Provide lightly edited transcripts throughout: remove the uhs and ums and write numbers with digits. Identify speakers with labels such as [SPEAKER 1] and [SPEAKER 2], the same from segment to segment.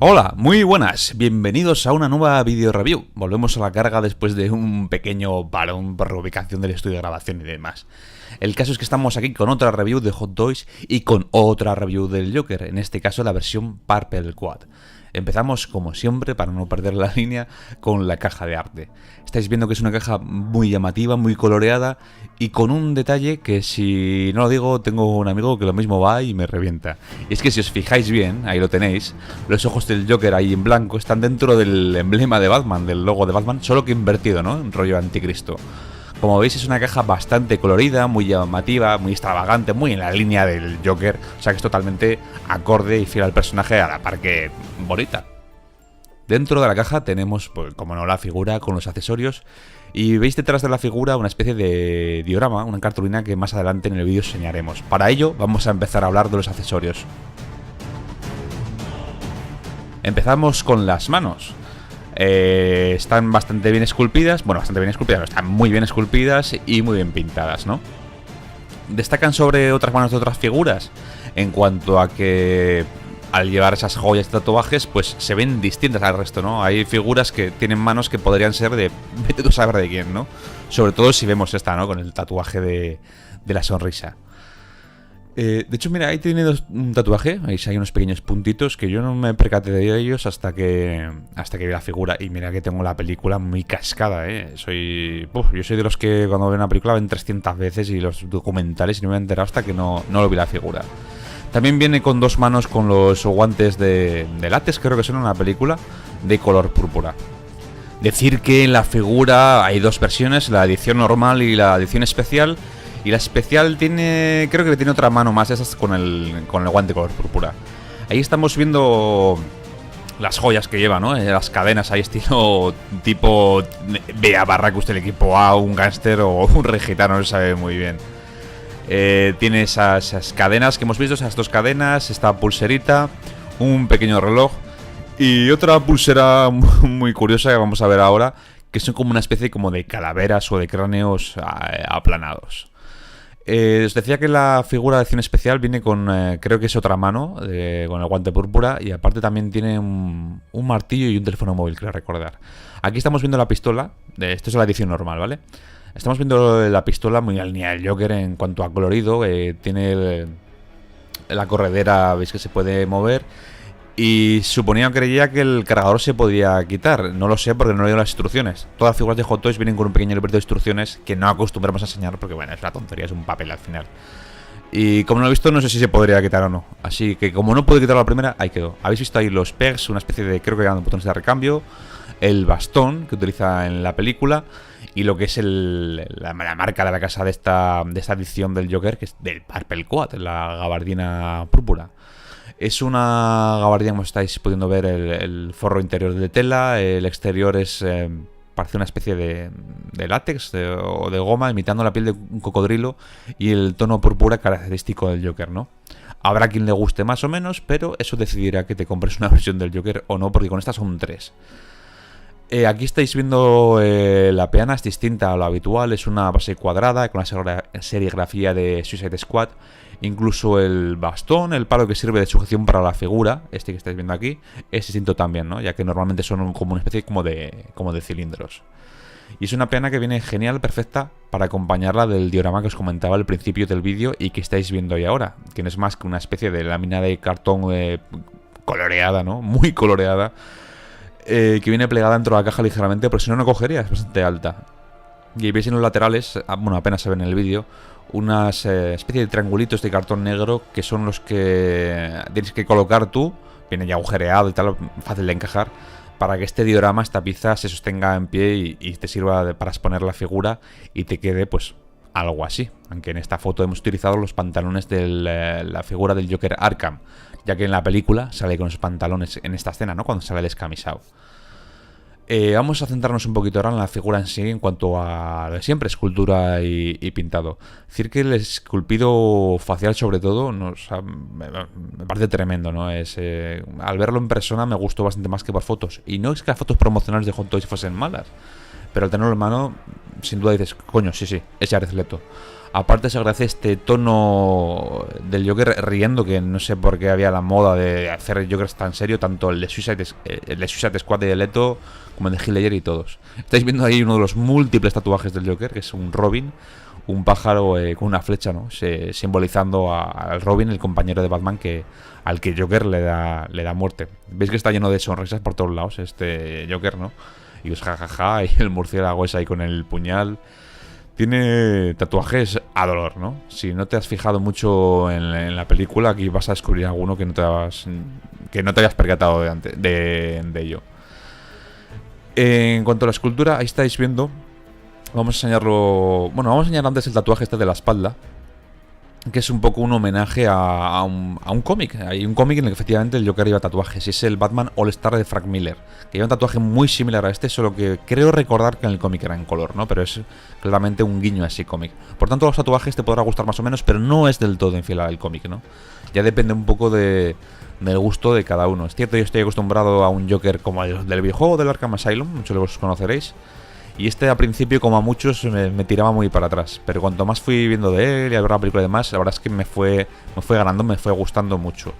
[SPEAKER 1] Hola, muy buenas, bienvenidos a una nueva video review. Volvemos a la carga después de un pequeño parón por reubicación del estudio de grabación y demás. El caso es que estamos aquí con otra review de Hot Toys y con otra review del Joker, en este caso la versión Purple Quad. Empezamos, como siempre, para no perder la línea, con la caja de arte. Estáis viendo que es una caja muy llamativa, muy coloreada y con un detalle que, si no lo digo, tengo un amigo que lo mismo va y me revienta. Y es que si os fijáis bien, ahí lo tenéis, los ojos del Joker ahí en blanco están dentro del emblema de Batman, del logo de Batman, solo que invertido, ¿no? En rollo anticristo. Como veis, es una caja bastante colorida, muy llamativa, muy extravagante, muy en la línea del Joker. O sea que es totalmente acorde y fiel al personaje, a la par que bonita. Dentro de la caja tenemos, pues, como no, la figura con los accesorios. Y veis detrás de la figura una especie de diorama, una cartulina que más adelante en el vídeo enseñaremos. Para ello vamos a empezar a hablar de los accesorios. Empezamos con las manos. Están bastante bien esculpidas, bueno, bastante bien esculpidas, no, están muy bien esculpidas y muy bien pintadas, ¿no? Destacan sobre otras manos de otras figuras en cuanto a que al llevar esas joyas y tatuajes, pues se ven distintas al resto, ¿no? Hay figuras que tienen manos que podrían ser de vete tú a saber de quién, ¿no? Sobre todo si vemos esta, ¿no? Con el tatuaje de la sonrisa. De hecho, mira, ahí tiene un tatuaje, ahí hay unos pequeños puntitos que yo no me percaté de ellos hasta que vi la figura. Y mira que tengo la película muy cascada, ¿eh? Yo soy de los que cuando ven una película ven 300 veces y los documentales y no me he enterado hasta que no lo vi la figura. También viene con dos manos con los guantes de látex, creo que son en la película, de color púrpura. Decir que en la figura hay dos versiones, la edición normal y la edición especial. Y la especial creo que tiene otra mano más, esas con el guante color púrpura. Ahí estamos viendo las joyas que lleva, ¿no? Las cadenas ahí estilo tipo Bea Barracus del equipo A, un gángster o un rey gitano, no se sabe muy bien. Tiene esas cadenas que hemos visto, esas dos cadenas, esta pulserita, un pequeño reloj y otra pulsera muy curiosa que vamos a ver ahora, que son como una especie como de calaveras o de cráneos aplanados. Os decía que la figura de edición especial viene con, creo que es otra mano, con el guante púrpura, y aparte también tiene un martillo y un teléfono móvil, creo recordar. Aquí estamos viendo la pistola, esto es la edición normal, ¿vale? Estamos viendo la pistola muy al línea del Joker en cuanto a colorido, tiene la corredera, veis que se puede mover. Y suponía o creía que el cargador se podía quitar. No lo sé porque no he leído las instrucciones. Todas las figuras de Hot Toys vienen con un pequeño librito de instrucciones que no acostumbramos a enseñar porque, bueno, es una tontería, es un papel al final. Y como no lo he visto, no sé si se podría quitar o no. Así que como no puedo quitarlo la primera, ahí quedó. Habéis visto ahí los pegs, una especie de, creo que eran botones de recambio. El bastón que utiliza en la película. Y lo que es la marca de la casa de esta edición del Joker, que es del Purple Quad, la gabardina púrpura. Es una gabardina, como estáis pudiendo ver, el forro interior de tela, el exterior parece una especie de látex o de goma, imitando la piel de un cocodrilo, y el tono púrpura característico del Joker, ¿no? Habrá quien le guste más o menos, pero eso decidirá que te compres una versión del Joker o no, porque con estas son tres. Aquí estáis viendo la peana, es distinta a lo habitual, es una base cuadrada con la serigrafía de Suicide Squad. Incluso el bastón, el palo que sirve de sujeción para la figura, este que estáis viendo aquí, es distinto también, ¿no? Ya que normalmente son como una especie como de cilindros. Y es una peana que viene genial, perfecta, para acompañarla del diorama que os comentaba al principio del vídeo y que estáis viendo ahí ahora, que no es más que una especie de lámina de cartón coloreada, ¿no? Muy coloreada, que viene plegada dentro de la caja ligeramente, pero si no, no cogería, es bastante alta. Y veis en los laterales, bueno, apenas se ve en el vídeo, unas especie de triangulitos de cartón negro que son los que tienes que colocar tú, viene ya agujereado y tal, fácil de encajar, para que este diorama, esta pieza, se sostenga en pie y te sirva para exponer la figura y te quede pues algo así. Aunque en esta foto hemos utilizado los pantalones de la figura del Joker Arkham, ya que en la película sale con los pantalones en esta escena, ¿no? Cuando sale descamisado. Vamos a centrarnos un poquito ahora en la figura en sí, en cuanto a lo de siempre, escultura y pintado. Decir que el esculpido facial, sobre todo, me parece tremendo, ¿no? Al verlo en persona me gustó bastante más que por fotos. Y no es que las fotos promocionales de Hot Toys fuesen malas, pero al tenerlo en mano, sin duda dices, coño, sí, es Jared Leto. Aparte se agradece este tono del Joker riendo, que no sé por qué había la moda de hacer Jokers tan serio, tanto el de Suicide Squad de Leto como el de Heath Ledger y todos. Estáis viendo ahí uno de los múltiples tatuajes del Joker, que es un Robin, un pájaro con una flecha, ¿no? Simbolizando al Robin, el compañero de Batman al que Joker le da muerte. Veis que está lleno de sonrisas por todos lados este Joker, ¿no? Y os jajaja, y el murciélago es ahí con el puñal. Tiene tatuajes a dolor, ¿no? Si no te has fijado mucho en la película, aquí vas a descubrir alguno que no te habías percatado de ello. En cuanto a la escultura, ahí estáis viendo. Vamos a enseñarlo. Bueno, vamos a enseñar antes el tatuaje este de la espalda, que es un poco un homenaje a un cómic. Hay un cómic en el que efectivamente el Joker lleva tatuajes, y es el Batman All Star de Frank Miller, que lleva un tatuaje muy similar a este, solo que creo recordar que en el cómic era en color, ¿no? Pero es claramente un guiño a ese cómic. Por tanto, los tatuajes te podrá gustar más o menos, pero no es del todo infiel al cómic, ¿no? Ya depende un poco del gusto de cada uno. Es cierto, yo estoy acostumbrado a un Joker como el del videojuego del Arkham Asylum, muchos de vosotros conoceréis. Y este al principio, como a muchos, me tiraba muy para atrás. Pero cuanto más fui viendo de él y a ver la película y demás, la verdad es que me fue ganando, me fue gustando mucho.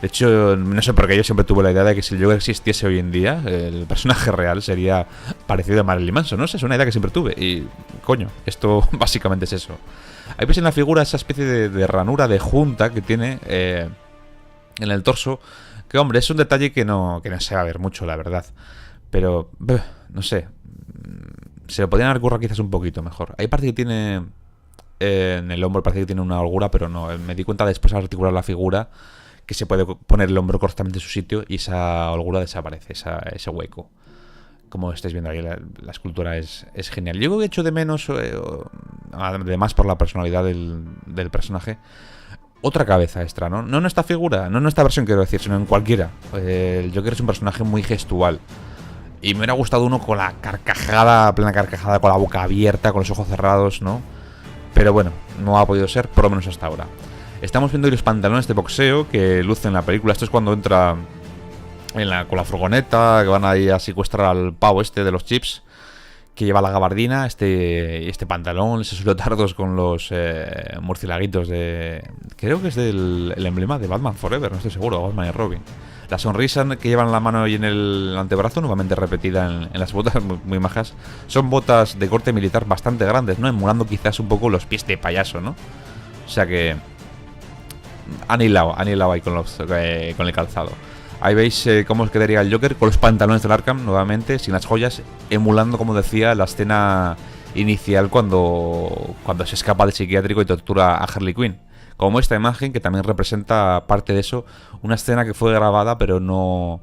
[SPEAKER 1] De hecho, no sé por qué yo siempre tuve la idea de que si el Joker existiese hoy en día, el personaje real sería parecido a Marilyn Manson, ¿no? Esa es una idea que siempre tuve. Y, coño, esto básicamente es eso. Ahí veis en la figura esa especie de ranura, de junta que tiene en el torso. Que, hombre, es un detalle que no se va a ver mucho, la verdad. Pero, no sé, se lo podrían haber currado quizás un poquito mejor. Ahí parece que tiene en el hombro, parece que tiene una holgura, pero no. Me di cuenta después al articular la figura que se puede poner el hombro correctamente en su sitio y esa holgura desaparece, ese hueco. Como estáis viendo ahí, la escultura es genial. Yo creo que he hecho de menos, además por la personalidad del personaje, otra cabeza extra, ¿no? No en esta figura, no en esta versión quiero decir, sino en cualquiera. El Joker es un personaje muy gestual. Y me hubiera gustado uno con la carcajada, plena carcajada, con la boca abierta, con los ojos cerrados, ¿no? Pero bueno, no ha podido ser, por lo menos hasta ahora. Estamos viendo los pantalones de boxeo que luce en la película. Esto es cuando entra con la furgoneta, que van ahí a secuestrar al pavo este de los chips, que lleva la gabardina, este pantalón, esos leotardos con los murciélaguitos de... Creo que es el emblema de Batman Forever, no estoy seguro, Batman y Robin. La sonrisa que llevan en la mano y en el antebrazo, nuevamente repetida en las botas, muy majas. Son botas de corte militar bastante grandes, ¿no? Emulando quizás un poco los pies de payaso, ¿no? O sea que... Han hilado ahí con el calzado. Ahí veis cómo quedaría el Joker con los pantalones del Arkham, nuevamente, sin las joyas, emulando, como decía, la escena inicial cuando se escapa del psiquiátrico y tortura a Harley Quinn. Como esta imagen, que también representa parte de eso, una escena que fue grabada pero no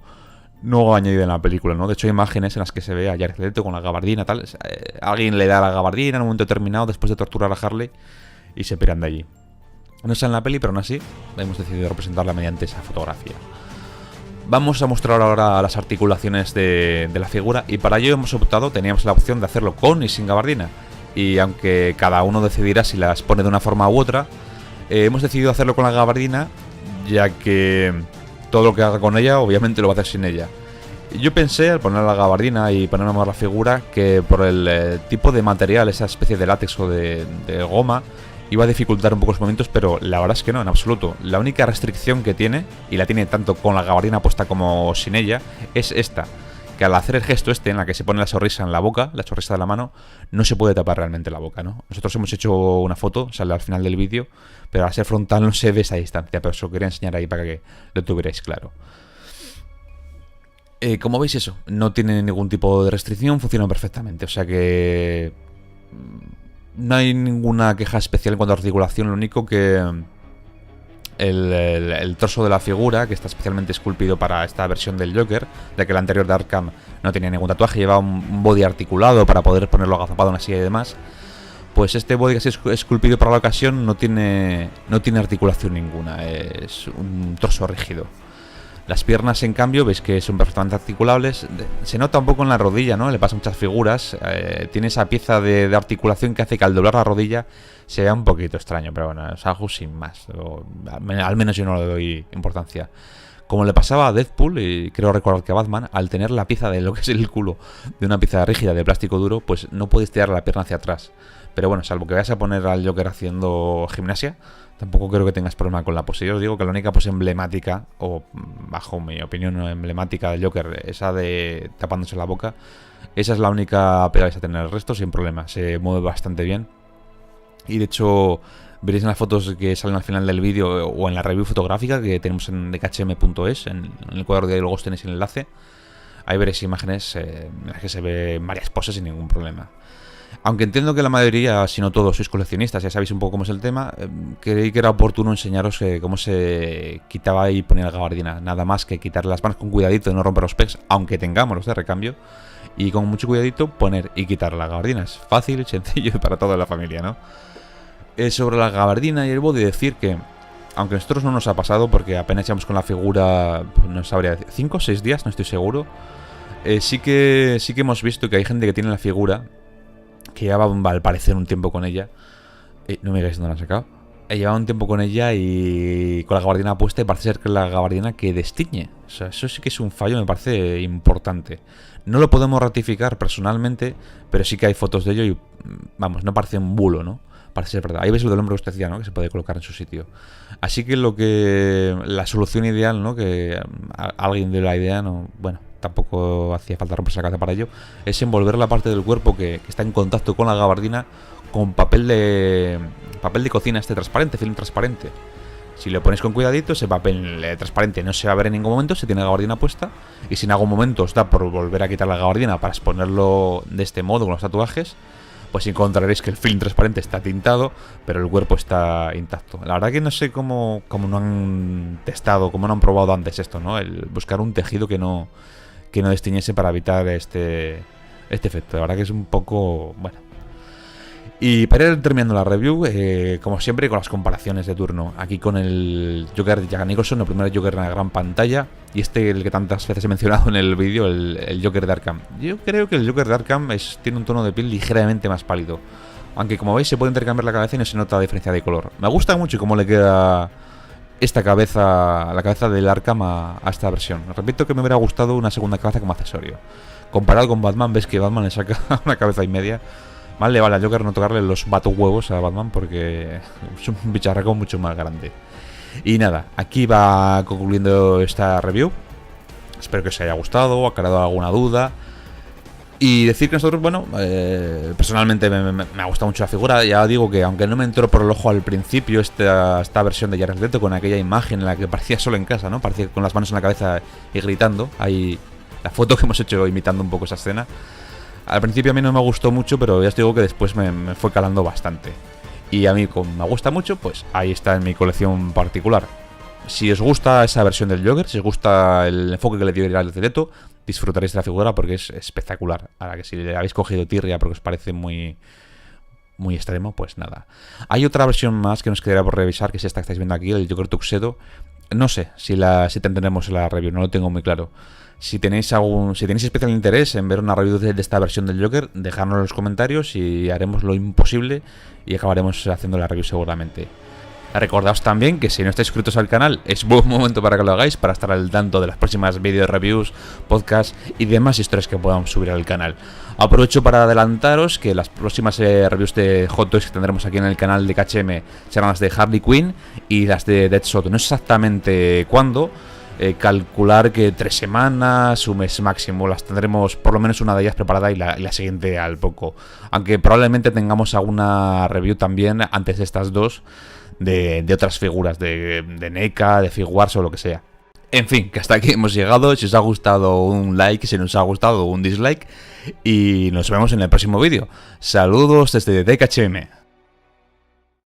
[SPEAKER 1] añadida en la película, ¿no? De hecho hay imágenes en las que se ve a Jared Leto con la gabardina, tal. Alguien le da la gabardina en un momento determinado después de torturar a Harley y se piran de allí. No está en la peli, pero aún así hemos decidido representarla mediante esa fotografía. Vamos a mostrar ahora las articulaciones de la figura, y para ello teníamos la opción de hacerlo con y sin gabardina. Y aunque cada uno decidirá si las pone de una forma u otra, hemos decidido hacerlo con la gabardina, ya que todo lo que haga con ella obviamente lo va a hacer sin ella. Yo pensé, al poner la gabardina y ponerme más la figura, que por el tipo de material, esa especie de látex o de goma, iba a dificultar un poco los movimientos, pero la verdad es que no, en absoluto. La única restricción que tiene, y la tiene tanto con la gabardina puesta como sin ella, es esta: que al hacer el gesto este en la que se pone la sonrisa en la boca, la sonrisa de la mano, no se puede tapar realmente la boca, ¿no? Nosotros hemos hecho una foto, sale al final del vídeo, pero al ser frontal no se ve esa distancia, pero os lo quería enseñar ahí para que lo tuvierais claro. Como veis, eso, no tiene ningún tipo de restricción, funciona perfectamente, o sea que... No hay ninguna queja especial en cuanto a articulación, lo único que el torso de la figura, que está especialmente esculpido para esta versión del Joker, ya que el anterior de Arkham no tenía ningún tatuaje, llevaba un body articulado para poder ponerlo agazapado en una silla y demás, pues este body que es esculpido para la ocasión no tiene articulación ninguna, es un torso rígido. Las piernas, en cambio, veis que son perfectamente articulables. Se nota un poco en la rodilla, ¿no? Le pasa a muchas figuras. Tiene esa pieza de articulación que hace que al doblar la rodilla se vea un poquito extraño. Pero bueno, es algo sin más. Al menos yo no le doy importancia. Como le pasaba a Deadpool, y creo recordar que a Batman, al tener la pieza de lo que es el culo de una pieza rígida de plástico duro, pues no puedes tirar la pierna hacia atrás. Pero bueno, salvo que vayas a poner al Joker haciendo gimnasia, tampoco creo que tengas problema con la pose. Yo os digo que la única pose emblemática, o bajo mi opinión emblemática del Joker, esa de tapándose la boca, esa es la única pega que vais a tener. El resto sin problema, se mueve bastante bien. Y de hecho, veréis en las fotos que salen al final del vídeo o en la review fotográfica que tenemos en dkhm.es, en el cuadro de logos tenéis el enlace. Ahí veréis imágenes en las que se ve varias poses sin ningún problema. Aunque entiendo que la mayoría, si no todos, sois coleccionistas, ya sabéis un poco cómo es el tema, creí que era oportuno enseñaros cómo se quitaba y ponía la gabardina. Nada más que quitar las manos con cuidadito, no romper los pegs, aunque tengamos los de recambio. Y con mucho cuidadito poner y quitar la gabardina. Es fácil, sencillo y para toda la familia, ¿no? Sobre la gabardina y el body, decir que, aunque a nosotros no nos ha pasado, porque apenas echamos con la figura, pues no sabría decir, 5 o 6 días, no estoy seguro, sí que hemos visto que hay gente que tiene la figura, que llevaba al parecer un tiempo con ella, no me digáis dónde la han sacado, llevaba un tiempo con ella y con la gabardina puesta y parece ser que es la gabardina que destiñe. O sea, eso sí que es un fallo, me parece importante. No lo podemos ratificar personalmente, pero sí que hay fotos de ello y, vamos, no parece un bulo, ¿no? Parece ser verdad. Ahí veis lo del hombro que usted decía, ¿no? Que se puede colocar en su sitio. Así que la solución ideal, ¿no? Que alguien de la idea, no, bueno, tampoco hacía falta romperse la cabeza para ello, es envolver la parte del cuerpo que está en contacto con la gabardina con papel de cocina transparente, film transparente. Si lo ponéis con cuidadito, ese papel transparente no se va a ver en ningún momento, se tiene la gabardina puesta, y si en algún momento os da por volver a quitar la gabardina para exponerlo de este modo con los tatuajes, pues encontraréis que el film transparente está tintado, pero el cuerpo está intacto. La verdad que no sé cómo no han testado, cómo no han probado antes esto, ¿no? El buscar un tejido que no destiñese para evitar este efecto. La verdad que es un poco... bueno. Y para ir terminando la review, como siempre, con las comparaciones de turno. Aquí con el Joker de Jack Nicholson, el primer Joker en la gran pantalla. Y el que tantas veces he mencionado en el vídeo, el Joker de Arkham. Yo creo que el Joker de Arkham tiene un tono de piel ligeramente más pálido. Aunque como veis se puede intercambiar la cabeza y no se nota la diferencia de color. Me gusta mucho cómo le queda esta cabeza, la cabeza del Arkham a esta versión. Repito que me hubiera gustado una segunda cabeza como accesorio. Comparado con Batman, ves que Batman le saca una cabeza y media. Vale al Joker no tocarle los vatos huevos a Batman porque es un bicharraco mucho más grande. Y nada, aquí va concluyendo esta review. Espero que os haya gustado, aclarado alguna duda. Y decir que nosotros, bueno, personalmente me ha gustado mucho la figura. Ya digo que aunque no me entró por el ojo al principio esta versión de Jared Leto con aquella imagen en la que parecía solo en casa, ¿no? Parecía con las manos en la cabeza y gritando. Ahí la foto que hemos hecho imitando un poco esa escena. Al principio a mí no me gustó mucho, pero ya os digo que después me fue calando bastante. Y a mí, como me gusta mucho, pues ahí está en mi colección particular. Si os gusta esa versión del Joker, si os gusta el enfoque que le dio Jared Leto, disfrutaréis de la figura porque es espectacular. Ahora que si le habéis cogido tirria porque os parece muy extremo, pues nada. Hay otra versión más que nos quedaría por revisar, que es esta que estáis viendo aquí, el Joker Tuxedo. No sé si tendremos en la review, no lo tengo muy claro. Si tenéis especial interés en ver una review de esta versión del Joker, dejadnos en los comentarios y haremos lo imposible y acabaremos haciendo la review seguramente. Recordaos también que si no estáis suscritos al canal, es buen momento para que lo hagáis, para estar al tanto de las próximas vídeos, reviews, podcasts y demás historias que podamos subir al canal. Aprovecho para adelantaros que las próximas reviews de Hot Toys que tendremos aquí en el canal de KHM serán las de Harley Quinn y las de Deadshot. No sé exactamente cuándo. Calcular que 3 semanas, un mes máximo, las tendremos por lo menos una de ellas preparada y la siguiente al poco. Aunque probablemente tengamos alguna review también antes de estas dos de otras figuras, de NECA, de Figuarts o lo que sea. En fin, que hasta aquí hemos llegado. Si os ha gustado, un like, si no os ha gustado, un dislike. Y nos vemos en el próximo vídeo. Saludos desde DKHM.